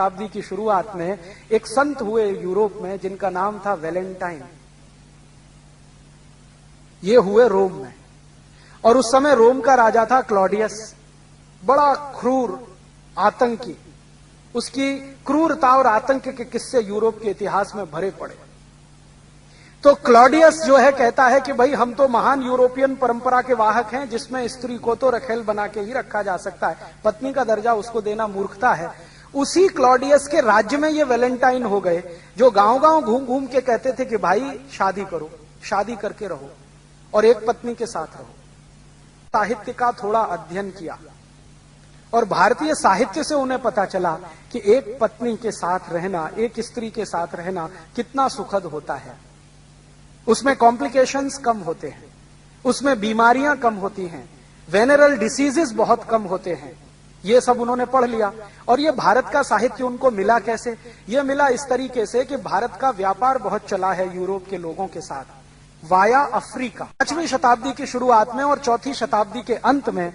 शताब्दी की शुरुआत में एक संत हुए यूरोप में जिनका नाम था वैलेंटाइन। ये हुए रोम में, और उस समय रोम का राजा था क्लॉडियस, बड़ा क्रूर आतंकी। उसकी क्रूरता और आतंक के किस्से यूरोप के इतिहास में भरे पड़े। तो क्लॉडियस जो है कहता है कि भाई हम तो महान यूरोपियन परंपरा के वाहक हैं, जिसमें स्त्री को तो रखेल बना के ही रखा जा सकता है, पत्नी का दर्जा उसको देना मूर्खता है। उसी क्लॉडियस के राज्य में ये वैलेंटाइन हो गए, जो गांव-गांव घूम घूम के कहते थे कि भाई शादी करो, शादी करके रहो और एक पत्नी के साथ रहो। साहित्य का थोड़ा अध्ययन किया और भारतीय साहित्य से उन्हें पता चला कि एक पत्नी के साथ रहना, एक स्त्री के साथ रहना कितना सुखद होता है। उसमें कॉम्प्लिकेशंस कम होते हैं, उसमें बीमारियां कम होती हैं, वेनरल डिसीजेस बहुत कम होते हैं। ये सब उन्होंने पढ़ लिया। और ये भारत का साहित्य उनको मिला कैसे? ये मिला इस तरीके से कि भारत का व्यापार बहुत चला है यूरोप के लोगों के साथ वाया अफ्रीका। 5वीं शताब्दी की शुरुआत में और 4वीं शताब्दी के अंत में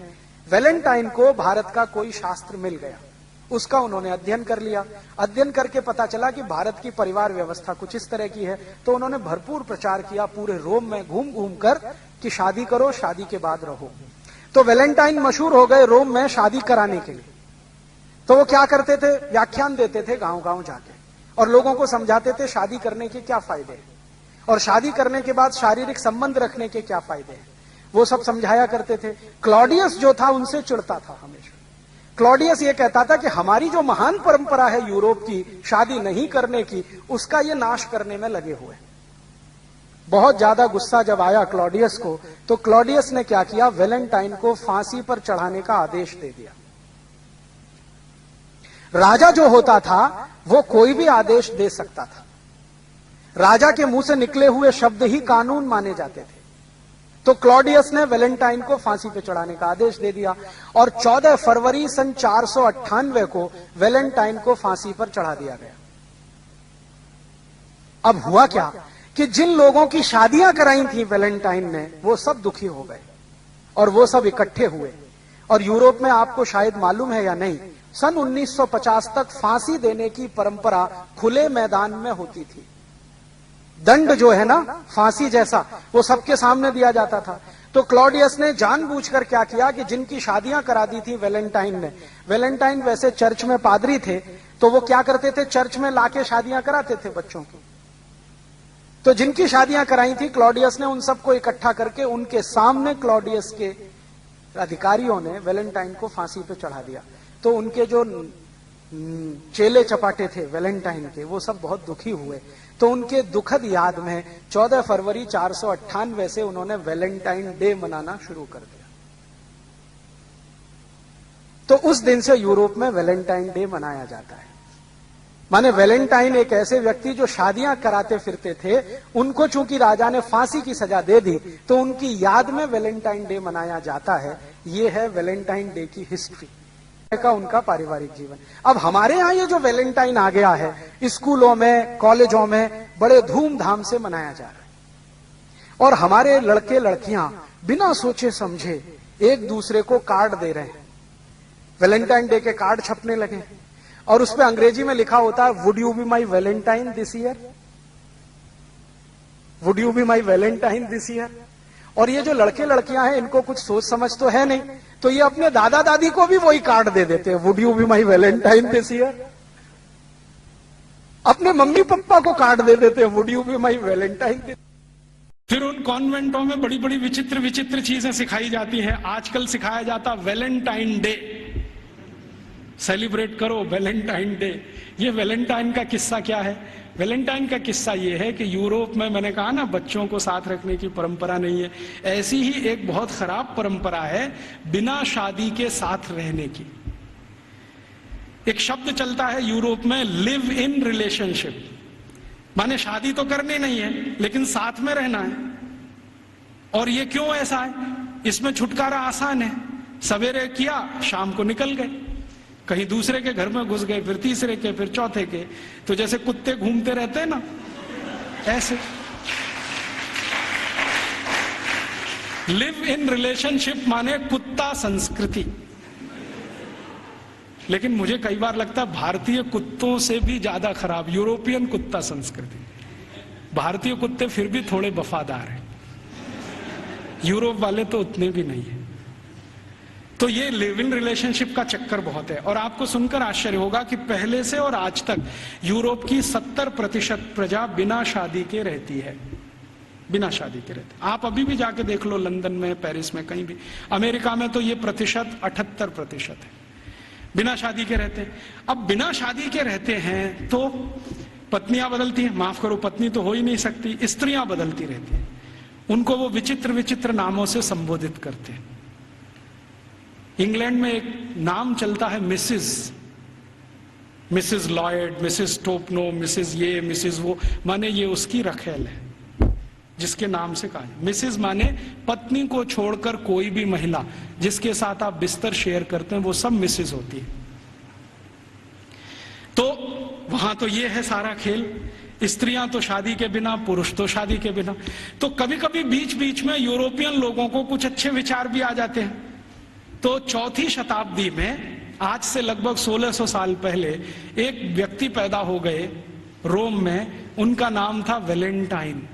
वैलेंटाइन को भारत का कोई शास्त्र मिल गया, उसका उन्होंने अध्ययन कर लिया। अध्ययन करके पता चला कि भारत की परिवार व्यवस्था कुछ इस तरह की है, तो उन्होंने भरपूर प्रचार किया पूरे रोम में घूम घूम कर कि शादी करो, शादी के बाद रहो। तो वैलेंटाइन मशहूर हो गए रोम में शादी कराने के लिए। तो वो क्या करते थे? व्याख्यान देते थे गांव गांव जाके और लोगों को समझाते थे शादी करने के क्या फायदे हैं और शादी करने के बाद शारीरिक संबंध रखने के क्या फायदे हैं, वो सब समझाया करते थे। क्लॉडियस जो था उनसे चिढ़ता था हमेशा। क्लॉडियस ये कहता था कि हमारी जो महान परंपरा है यूरोप की शादी नहीं करने की, उसका ये नाश करने में लगे हुए। बहुत ज्यादा गुस्सा जब आया क्लॉडियस को, तो क्लॉडियस ने क्या किया? वैलेंटाइन को फांसी पर चढ़ाने का आदेश दे दिया। राजा जो होता था वो कोई भी आदेश दे सकता था, राजा के मुंह से निकले हुए शब्द ही कानून माने जाते थे। तो क्लॉडियस ने वैलेंटाइन को फांसी पे चढ़ाने का आदेश दे दिया और 14 फरवरी सन 498 को वैलेंटाइन को फांसी पर चढ़ा दिया गया। अब हुआ क्या कि जिन लोगों की शादियां कराई थी वैलेंटाइन ने, वो सब दुखी हो गए और वो सब इकट्ठे हुए। और यूरोप में आपको शायद मालूम है या नहीं, सन 1950 तक फांसी देने की परंपरा खुले मैदान में होती थी। दंड जो है ना फांसी जैसा, वो सबके सामने दिया जाता था। तो क्लॉडियस ने जानबूझकर क्या किया कि जिनकी शादियां करा दी थी वैलेंटाइन ने, वैलेंटाइन वैसे चर्च में पादरी थे, तो वो क्या करते थे? चर्च में लाके शादियां कराते थे बच्चों की। तो जिनकी शादियां कराई थी क्लॉडियस ने उन सबको इकट्ठा करके उनके सामने क्लॉडियस के अधिकारियों ने वैलेंटाइन को फांसी पे चढ़ा दिया। तो उनके जो चेले चपाटे थे वैलेंटाइन के, वो सब बहुत दुखी हुए। तो उनके दुखद याद में 14 फरवरी 498 से उन्होंने वैलेंटाइन डे मनाना शुरू कर दिया। तो उस दिन से यूरोप में वैलेंटाइन डे मनाया जाता है। माने वैलेंटाइन एक ऐसे व्यक्ति जो शादियां कराते फिरते थे, उनको चूंकि राजा ने फांसी की सजा दे दी, तो उनकी याद में वैलेंटाइन डे मनाया जाता है। ये है वैलेंटाइन डे की हिस्ट्री का उनका पारिवारिक जीवन। अब हमारे यहां ये जो वैलेंटाइन आ गया है, स्कूलों में, कॉलेजों में बड़े धूमधाम से मनाया जा रहा है और हमारे लड़के लड़कियां बिना सोचे समझे एक दूसरे को कार्ड दे रहे हैं। वैलेंटाइन डे के कार्ड छपने लगे और उसपे अंग्रेजी में लिखा होता है, would you be my Valentine this year, would you be my Valentine this year. और ये जो लड़के लड़कियां हैं, इनको कुछ सोच समझ तो है नहीं, तो ये अपने दादा दादी को भी वही कार्ड दे देते हैं, would you be my Valentine this year. अपने मम्मी पापा को कार्ड दे देते हैं, would you be my Valentine this. फिर उन कॉन्वेंटों में बड़ी बड़ी विचित्र विचित्र चीजें सिखाई जाती हैं। आजकल सिखाया जाता वैलेंटाइन डे, सेलिब्रेट करो वैलेंटाइन डे। ये वैलेंटाइन का किस्सा क्या है? वैलेंटाइन का किस्सा ये है कि यूरोप में, मैंने कहा ना, बच्चों को साथ रखने की परंपरा नहीं है। ऐसी ही एक बहुत खराब परंपरा है बिना शादी के साथ रहने की। एक शब्द चलता है यूरोप में, लिव इन रिलेशनशिप, माने शादी तो करनी नहीं है लेकिन साथ में रहना है। और ये क्यों ऐसा है? इसमें छुटकारा आसान है, सवेरे किया शाम को निकल गए, कहीं दूसरे के घर में घुस गए, फिर तीसरे के, फिर चौथे के। तो जैसे कुत्ते घूमते रहते हैं ना, ऐसे। लिव इन रिलेशनशिप माने कुत्ता संस्कृति। लेकिन मुझे कई बार लगता है भारतीय कुत्तों से भी ज्यादा खराब यूरोपियन कुत्ता संस्कृति। भारतीय कुत्ते फिर भी थोड़े वफादार हैं, यूरोप वाले तो उतने भी नहीं है। तो ये लिव इन रिलेशनशिप का चक्कर बहुत है। और आपको सुनकर आश्चर्य होगा कि पहले से और आज तक यूरोप की 70% प्रजा बिना शादी के रहती है, बिना शादी के रहते। आप अभी भी जाके देख लो, लंदन में, पेरिस में, कहीं भी। अमेरिका में तो ये प्रतिशत 78% है, बिना शादी के रहते हैं। अब बिना शादी के रहते हैं तो पत्नियां बदलती हैं, माफ करो पत्नी तो हो ही नहीं सकती, स्त्रियां बदलती रहती हैं। उनको वो विचित्र विचित्र नामों से संबोधित करते हैं। इंग्लैंड में एक नाम चलता है Mrs Lloyd, Mrs Topno, Mrs ये, मिसेस वो, माने ये उसकी रखेल है जिसके नाम से कहा। मिसेस माने पत्नी को छोड़कर कोई भी महिला जिसके साथ आप बिस्तर शेयर करते हैं वो सब मिसेस होती है। तो वहां तो ये है सारा खेल, स्त्रियां तो शादी के बिना, पुरुष तो शादी के बिना। तो कभी कभी बीच बीच में यूरोपियन लोगों को कुछ अच्छे विचार भी आ जाते हैं। तो 4वीं शताब्दी में, आज से लगभग 1600 साल पहले, एक व्यक्ति पैदा हो गए रोम में, उनका नाम था वैलेंटाइन।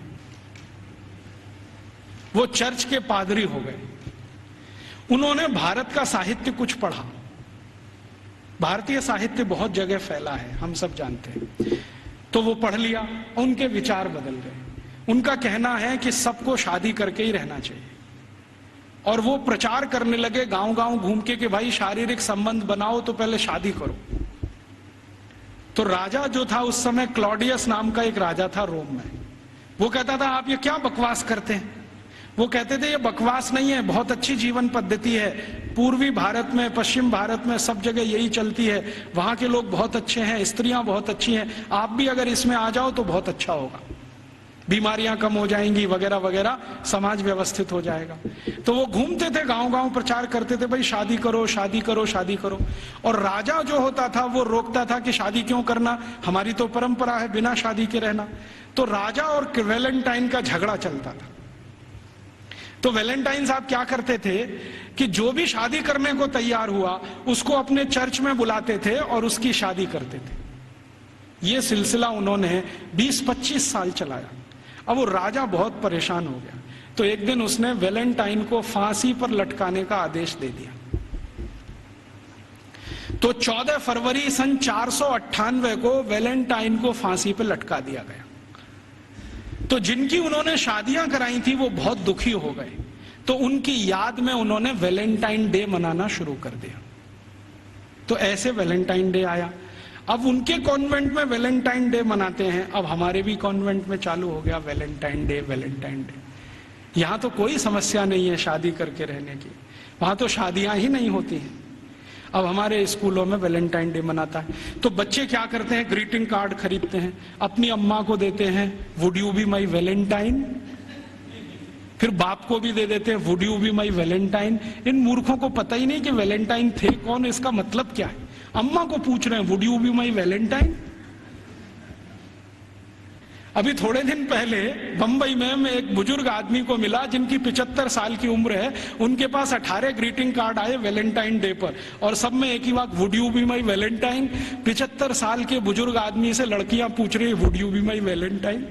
वो चर्च के पादरी हो गए। उन्होंने भारत का साहित्य कुछ पढ़ा। भारतीय साहित्य बहुत जगह फैला है, हम सब जानते हैं। तो वो पढ़ लिया, उनके विचार बदल गए। उनका कहना है कि सबको शादी करके ही रहना चाहिए। और वो प्रचार करने लगे गांव गांव घूम के कि भाई शारीरिक संबंध बनाओ तो पहले शादी करो। तो राजा जो था उस समय, क्लॉडियस नाम का एक राजा था रोम में, वो कहता था आप ये क्या बकवास करते हैं। वो कहते थे ये बकवास नहीं है, बहुत अच्छी जीवन पद्धति है, पूर्वी भारत में, पश्चिम भारत में सब जगह यही चलती है, वहां के लोग बहुत अच्छे हैं, स्त्रियां बहुत अच्छी हैं, आप भी अगर इसमें आ जाओ तो बहुत अच्छा होगा, बीमारियां कम हो जाएंगी वगैरह वगैरह, समाज व्यवस्थित हो जाएगा। तो वो घूमते थे गांव गांव, प्रचार करते थे भाई शादी करो, शादी करो, शादी करो। और राजा जो होता था वो रोकता था कि शादी क्यों करना, हमारी तो परंपरा है बिना शादी के रहना। तो राजा और वैलेंटाइन का झगड़ा चलता था। तो वैलेंटाइन साहब क्या करते थे कि जो भी शादी करने को तैयार हुआ उसको अपने चर्च में बुलाते थे और उसकी शादी करते थे। ये सिलसिला उन्होंने 20-25 साल चलाया। अब वो राजा बहुत परेशान हो गया, तो एक दिन उसने वैलेंटाइन को फांसी पर लटकाने का आदेश दे दिया। तो 14 फरवरी सन 498 को वैलेंटाइन को फांसी पर लटका दिया गया। तो जिनकी उन्होंने शादियां कराई थी वो बहुत दुखी हो गए, तो उनकी याद में उन्होंने वैलेंटाइन डे मनाना शुरू कर दिया। तो ऐसे वैलेंटाइन डे आया। अब उनके कॉन्वेंट में वैलेंटाइन डे मनाते हैं, अब हमारे भी कॉन्वेंट में चालू हो गया वैलेंटाइन डे, वैलेंटाइन डे। यहां तो कोई समस्या नहीं है शादी करके रहने की, वहां तो शादियां ही नहीं होती हैं। अब हमारे स्कूलों में वैलेंटाइन डे मनाता है। तो बच्चे क्या करते हैं, ग्रीटिंग कार्ड खरीदते हैं, अपनी अम्मा को देते हैं would you be my valentine, फिर बाप को भी दे देते हैं would you be my valentine. इन मूर्खों को पता ही नहीं कि वैलेंटाइन थे कौन, इसका मतलब क्या है। अम्मा को पूछ रहे हैं would you be my Valentine. अभी थोड़े दिन पहले बंबई में मैं एक बुजुर्ग आदमी को मिला जिनकी 75 साल की उम्र है, उनके पास 18 ग्रीटिंग कार्ड आए वैलेंटाइन डे पर, और सब में एक ही बात, would you be my Valentine. 75 साल के बुजुर्ग आदमी से लड़कियां पूछ रही would you be my Valentine.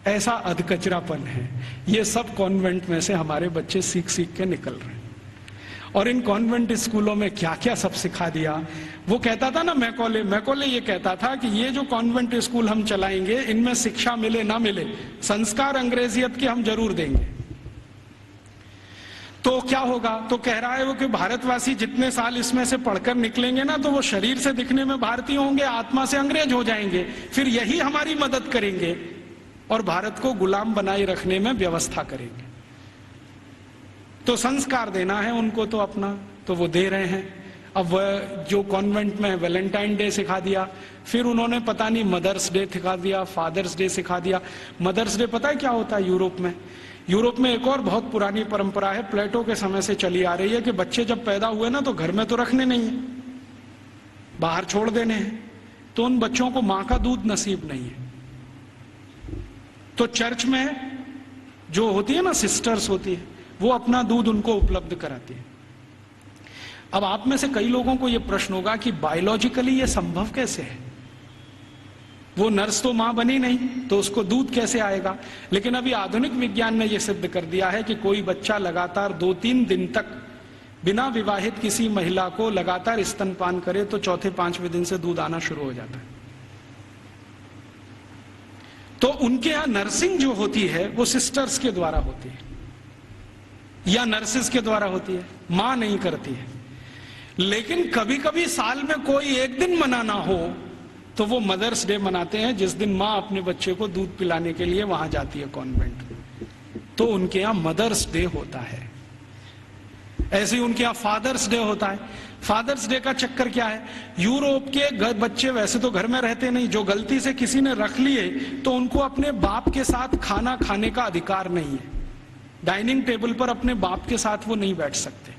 ऐसा अधकचरापन है। ये सब कॉन्वेंट में से हमारे बच्चे सीख सीख के निकल रहे हैं। और इन कॉन्वेंट स्कूलों में क्या क्या सब सिखा दिया। वो कहता था ना मैकॉले ये कहता था कि ये जो कॉन्वेंट स्कूल हम चलाएंगे इनमें शिक्षा मिले ना मिले, संस्कार अंग्रेजियत के हम जरूर देंगे। तो क्या होगा, तो कह रहा है वो कि भारतवासी जितने साल इसमें से पढ़कर निकलेंगे ना, तो वो शरीर से दिखने में भारतीय होंगे, आत्मा से अंग्रेज हो जाएंगे, फिर यही हमारी मदद करेंगे और भारत को गुलाम बनाए रखने में व्यवस्था करेंगे। तो संस्कार देना है उनको तो अपना, तो वो दे रहे हैं। अब जो कॉन्वेंट में वैलेंटाइन डे सिखा दिया, फिर उन्होंने पता नहीं मदर्स डे सिखा दिया, फादर्स डे सिखा दिया। मदर्स डे पता है क्या होता है यूरोप में? यूरोप में एक और बहुत पुरानी परंपरा है, प्लेटो के समय से चली आ रही है, कि बच्चे जब पैदा हुए ना तो घर में तो रखने नहीं है, बाहर छोड़ देने हैं। तो उन बच्चों को मां का दूध नसीब नहीं है, तो चर्च में जो होती है ना, सिस्टर्स होती है, वो अपना दूध उनको उपलब्ध कराती है। अब आप में से कई लोगों को यह प्रश्न होगा कि बायोलॉजिकली यह संभव कैसे है, वो नर्स तो मां बनी नहीं तो उसको दूध कैसे आएगा। लेकिन अभी आधुनिक विज्ञान ने यह सिद्ध कर दिया है कि कोई बच्चा लगातार 2-3 दिन तक बिना विवाहित किसी महिला को लगातार स्तनपान करे तो चौथे 5वें दिन से दूध आना शुरू हो जाता है। तो उनके यहां नर्सिंग जो होती है वो सिस्टर्स के द्वारा होती है या नर्सिस के द्वारा होती है, मां नहीं करती है। लेकिन कभी कभी साल में कोई एक दिन मनाना हो तो वो मदर्स डे मनाते हैं, जिस दिन मां अपने बच्चे को दूध पिलाने के लिए वहां जाती है कॉन्वेंट, तो उनके यहां मदर्स डे होता है। ऐसे ही उनके यहां फादर्स डे होता है। फादर्स डे का चक्कर क्या है, यूरोप के बच्चे वैसे तो घर में रहते नहीं, जो गलती से किसी ने रख लिए तो उनको अपने बाप के साथ खाना खाने का अधिकार नहीं है। डाइनिंग टेबल पर अपने बाप के साथ वो नहीं बैठ सकते।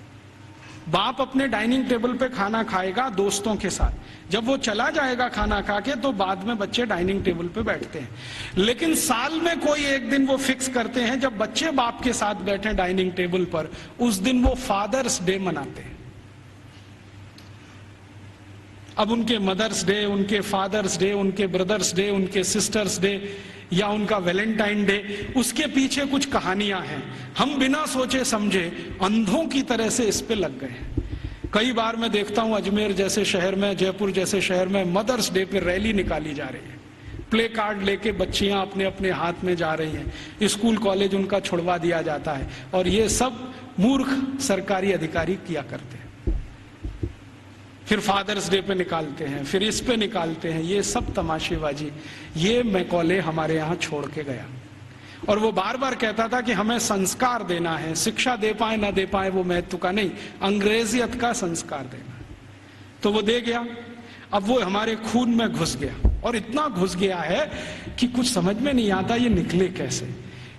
बाप अपने डाइनिंग टेबल पे खाना खाएगा दोस्तों के साथ, जब वो चला जाएगा खाना खा के तो बाद में बच्चे डाइनिंग टेबल पे बैठते हैं। लेकिन साल में कोई एक दिन वो फिक्स करते हैं जब बच्चे बाप के साथ बैठे डाइनिंग टेबल पर, उस दिन वो फादर्स डे मनाते हैं। अब उनके मदर्स डे, उनके फादर्स डे, उनके ब्रदर्स डे, उनके सिस्टर्स डे या उनका वैलेंटाइन डे, उसके पीछे कुछ कहानियां हैं। हम बिना सोचे समझे अंधों की तरह से इस पे लग गए। कई बार मैं देखता हूं अजमेर जैसे शहर में, जयपुर जैसे शहर में मदर्स डे पे रैली निकाली जा रही है, प्ले कार्ड लेके बच्चियां अपने अपने हाथ में जा रही हैं, स्कूल कॉलेज उनका छुड़वा दिया जाता है, और ये सब मूर्ख सरकारी अधिकारी किया करते हैं। फिर फादर्स डे पे निकालते हैं, फिर इस पे निकालते हैं, ये सब तमाशेबाजी। ये मैकॉले हमारे यहां छोड़ के गया, और वो बार बार कहता था कि हमें संस्कार देना है, शिक्षा दे पाए ना दे पाए वो महत्व का नहीं, अंग्रेजियत का संस्कार देना है। तो वो दे गया। अब वो हमारे खून में घुस गया, और इतना घुस गया है कि कुछ समझ में नहीं आता ये निकले कैसे।